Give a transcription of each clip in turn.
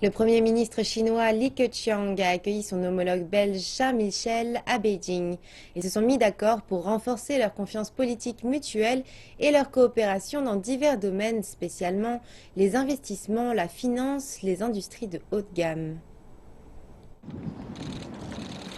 Le Premier ministre chinois Li Keqiang a accueilli son homologue belge Charles Michel à Beijing. Ils se sont mis d'accord pour renforcer leur confiance politique mutuelle et leur coopération dans divers domaines, spécialement les investissements, la finance, les industries de haute gamme.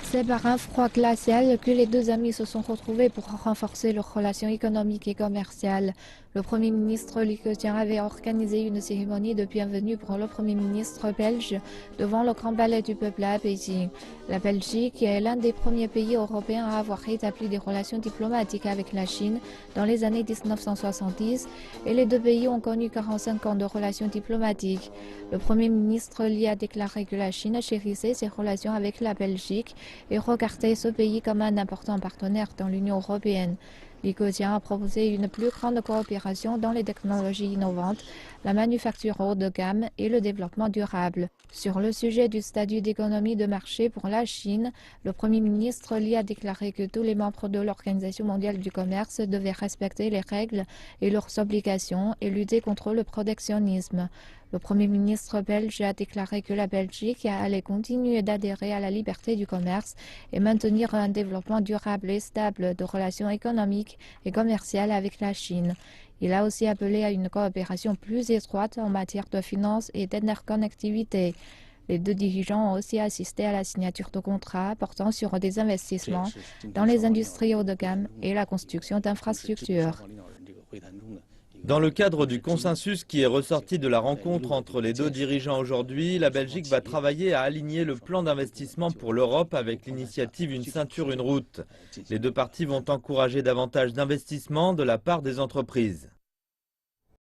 C'est par un froid glacial que les deux amis se sont retrouvés pour renforcer leurs relations économiques et commerciales. Le Premier ministre Li Keqiang avait organisé une cérémonie de bienvenue pour le Premier ministre belge devant le Grand Palais du Peuple à Beijing. La Belgique est l'un des premiers pays européens à avoir établi des relations diplomatiques avec la Chine dans les années 1970 et les deux pays ont connu 45 ans de relations diplomatiques. Le Premier ministre Li a déclaré que la Chine chérissait ses relations avec la Belgique et regardait ce pays comme un important partenaire dans l'Union européenne. Li Keqiang a proposé une plus grande coopération dans les technologies innovantes, la manufacture haut de gamme et le développement durable. Sur le sujet du statut d'économie de marché pour la Chine, le Premier ministre Li a déclaré que tous les membres de l'Organisation mondiale du commerce devaient respecter les règles et leurs obligations et lutter contre le protectionnisme. Le Premier ministre belge a déclaré que la Belgique allait continuer d'adhérer à la liberté du commerce et maintenir un développement durable et stable de relations économiques et commerciales avec la Chine. Il a aussi appelé à une coopération plus étroite en matière de finances et d'interconnectivité. Les deux dirigeants ont aussi assisté à la signature de contrats portant sur des investissements dans les industries haut de gamme et la construction d'infrastructures. Dans le cadre du consensus qui est ressorti de la rencontre entre les deux dirigeants aujourd'hui, la Belgique va travailler à aligner le plan d'investissement pour l'Europe avec l'initiative Une ceinture, une route. Les deux parties vont encourager davantage d'investissements de la part des entreprises.